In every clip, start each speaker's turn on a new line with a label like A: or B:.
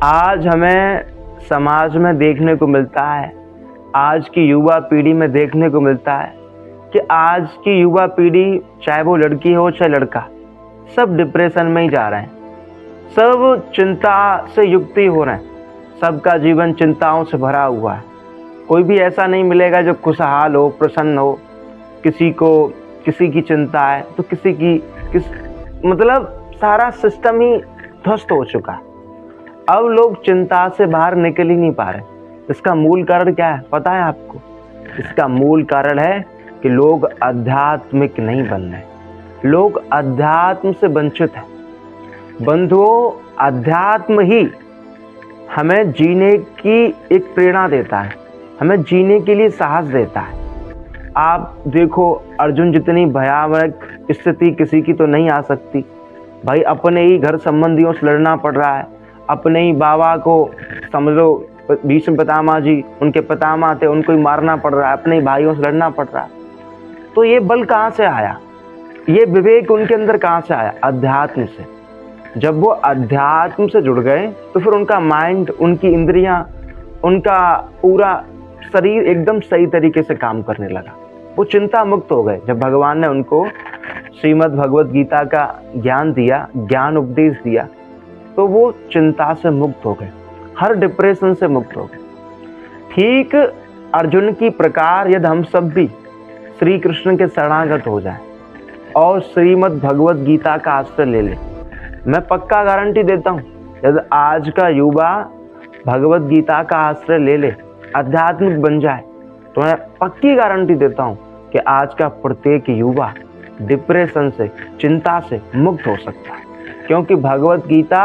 A: आज हमें समाज में देखने को मिलता है, आज की युवा पीढ़ी में देखने को मिलता है कि आज की युवा पीढ़ी, चाहे वो लड़की हो चाहे लड़का, सब डिप्रेशन में ही जा रहे हैं। सब चिंता से युक्त ही हो रहे हैं। सबका जीवन चिंताओं से भरा हुआ है। कोई भी ऐसा नहीं मिलेगा जो खुशहाल हो, प्रसन्न हो। किसी को किसी की चिंता है तो मतलब सारा सिस्टम ही ध्वस्त हो चुका है। अब लोग चिंता से बाहर निकल ही नहीं पा रहे। इसका मूल कारण क्या है पता है आपको? इसका मूल कारण है कि लोग आध्यात्मिक नहीं बन रहे। लोग अध्यात्म से वंचित हैं। बंधुओं, अध्यात्म ही हमें जीने की एक प्रेरणा देता है, हमें जीने के लिए साहस देता है। आप देखो, अर्जुन जितनी भयावह स्थिति किसी की तो नहीं आ सकती भाई। अपने ही घर संबंधियों से लड़ना पड़ रहा है। अपने ही बाबा को समझ लो, भीष्म पितामह जी, उनके पितामह थे, उनको ही मारना पड़ रहा है। अपने ही भाइयों से लड़ना पड़ रहा है। तो ये बल कहाँ से आया? ये विवेक उनके अंदर कहाँ से आया? अध्यात्म से। जब वो अध्यात्म से जुड़ गए तो फिर उनका माइंड, उनकी इंद्रियां, उनका पूरा शरीर एकदम सही तरीके से काम करने लगा। वो चिंता मुक्त हो गए। जब भगवान ने उनको श्रीमद् भगवत गीता का ज्ञान दिया, ज्ञान उपदेश दिया, तो वो चिंता से मुक्त हो गए, हर डिप्रेशन से मुक्त हो गए। ठीक अर्जुन की प्रकार यदि हम सब भी श्री कृष्ण के शरणागत हो जाएं और श्रीमद् भगवत गीता का आश्रय ले लें, मैं पक्का गारंटी देता हूँ, यदि आज का युवा भगवत गीता का आश्रय ले ले, आध्यात्मिक बन जाए, तो मैं पक्की गारंटी देता हूँ कि आज का प्रत्येक युवा डिप्रेशन से, चिंता से मुक्त हो सकता है। क्योंकि भगवत गीता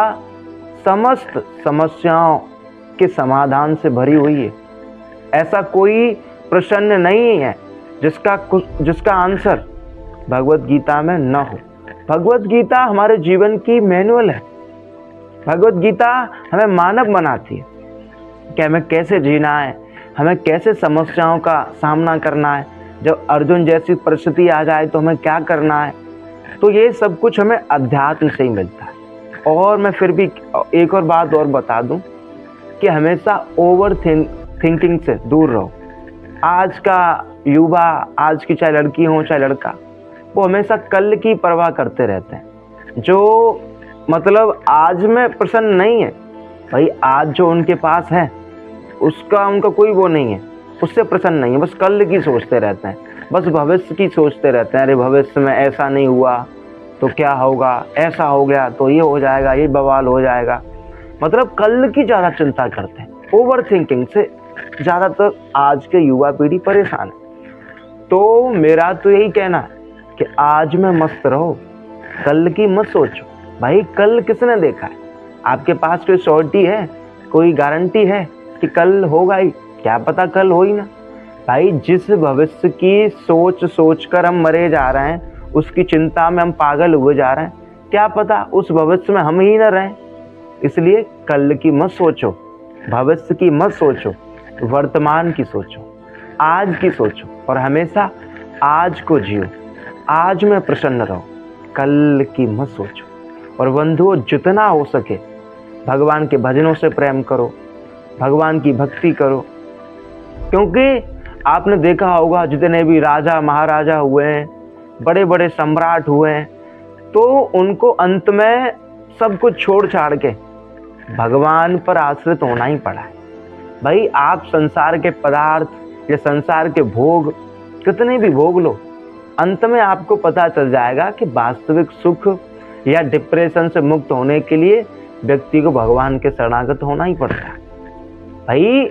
A: समस्त समस्याओं के समाधान से भरी हुई है। ऐसा कोई प्रश्न नहीं है जिसका आंसर भगवत गीता में न हो। भगवत गीता हमारे जीवन की मैनुअल है। भगवत गीता हमें मानव बनाती है कि हमें कैसे जीना है, हमें कैसे समस्याओं का सामना करना है, जब अर्जुन जैसी परिस्थिति आ जाए तो हमें क्या करना है। तो ये सब कुछ हमें अध्यात्म से ही मिलता है। और मैं फिर भी एक और बात और बता दूं कि हमेशा ओवर थिंकिंग से दूर रहो। आज का युवा, आज की चाहे लड़की हो चाहे लड़का, वो हमेशा कल की परवाह करते रहते हैं। जो मतलब आज में प्रसन्न नहीं है भाई। आज जो उनके पास है उसका उनका कोई वो नहीं है, उससे प्रसन्न नहीं है। बस कल की सोचते रहते हैं, बस भविष्य की सोचते रहते हैं। अरे भविष्य में ऐसा नहीं हुआ तो क्या होगा, ऐसा हो गया तो ये हो जाएगा, ये बवाल हो जाएगा। मतलब कल की ज़्यादा चिंता करते हैं। ओवर थिंकिंग से ज़्यादातर आज के युवा पीढ़ी परेशान है। तो मेरा तो यही कहना है कि आज में मस्त रहो, कल की मत सोचो। भाई कल किसने देखा है? आपके पास कोई श्योरिटी है, कोई गारंटी है कि कल होगा ही? क्या पता कल हो ही ना। भाई जिस भविष्य की सोच कर हम मरे जा रहे हैं, उसकी चिंता में हम पागल हुए जा रहे हैं, क्या पता उस भविष्य में हम ही ना रहें। इसलिए कल की मत सोचो, भविष्य की मत सोचो, वर्तमान की सोचो, आज की सोचो और हमेशा आज को जियो। आज में प्रसन्न रहो, कल की मत सोचो। और बंधुओं, जितना हो सके भगवान के भजनों से प्रेम करो, भगवान की भक्ति करो। क्योंकि आपने देखा होगा जितने भी राजा महाराजा हुए हैं, बड़े बड़े सम्राट हुए हैं, तो उनको अंत में सब कुछ छोड़ छाड़ के भगवान पर आश्रित होना ही पड़ा है। भाई आप संसार के पदार्थ या संसार के भोग कितने भी भोग लो, अंत में आपको पता चल जाएगा कि वास्तविक सुख या डिप्रेशन से मुक्त होने के लिए व्यक्ति को भगवान के शरणागत होना ही पड़ता है। भाई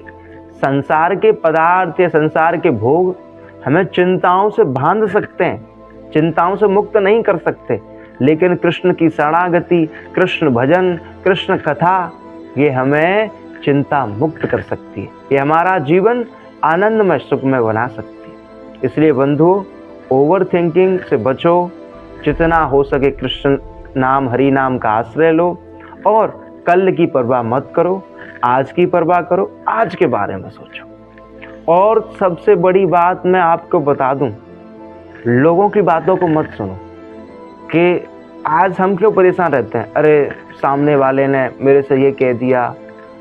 A: संसार के पदार्थ या संसार के भोग हमें चिंताओं से बांध सकते हैं, चिंताओं से मुक्त नहीं कर सकते, लेकिन कृष्ण की शरणागति, कृष्ण भजन, कृष्ण कथा, ये हमें चिंता मुक्त कर सकती है। ये हमारा जीवन आनंदमय सुखमय बना सकती है। इसलिए बंधुओं, ओवर थिंकिंग से बचो। जितना हो सके कृष्ण नाम, हरि नाम का आश्रय लो और कल की परवाह मत करो, आज की परवाह करो, आज के बारे में सोचो। और सबसे बड़ी बात मैं आपको बता दूं, लोगों की बातों को मत सुनो कि आज हम क्यों परेशान रहते हैं। अरे सामने वाले ने मेरे से ये कह दिया,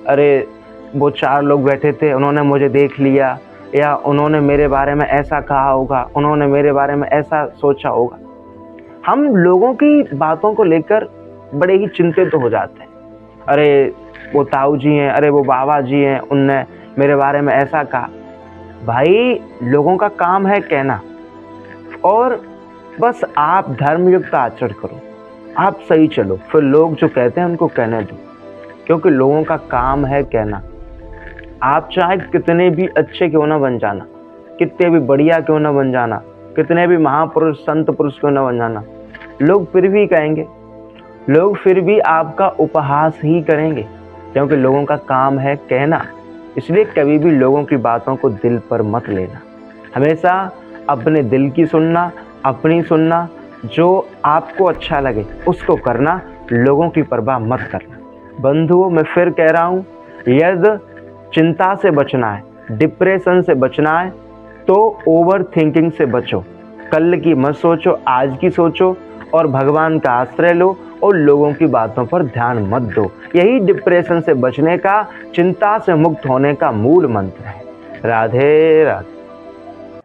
A: अरे वो 4 लोग बैठे थे, उन्होंने मुझे देख लिया, या उन्होंने मेरे बारे में ऐसा कहा होगा, उन्होंने मेरे बारे में ऐसा सोचा होगा। हम लोगों की बातों को लेकर बड़े ही चिंतित हो जाते हैं। अरे वो ताऊ जी हैं, अरे वो बाबा जी हैं, उनने मेरे बारे में ऐसा कहा। भाई लोगों का काम है कहना, और बस आप धर्मयुक्त आचरण करो, आप सही चलो, फिर लोग जो कहते हैं उनको कहने दो, क्योंकि लोगों का काम है कहना। आप चाहे कितने भी अच्छे क्यों ना बन जाना, कितने भी बढ़िया क्यों ना बन जाना, कितने भी महापुरुष संत पुरुष क्यों ना बन जाना, लोग फिर भी कहेंगे, लोग फिर भी आपका उपहास ही करेंगे, क्योंकि लोगों का काम है कहना। इसलिए कभी भी लोगों की बातों को दिल पर मत लेना, हमेशा अपने दिल की सुनना, अपनी सुनना, जो आपको अच्छा लगे उसको करना, लोगों की परवाह मत करना। बंधुओं, मैं फिर कह रहा हूँ, यदि चिंता से बचना है, डिप्रेशन से बचना है, तो ओवर थिंकिंग से बचो। कल की मत सोचो, आज की सोचो, और भगवान का आश्रय लो, और लोगों की बातों पर ध्यान मत दो। यही डिप्रेशन से बचने का, चिंता से मुक्त होने का मूल मंत्र है। राधे राधे।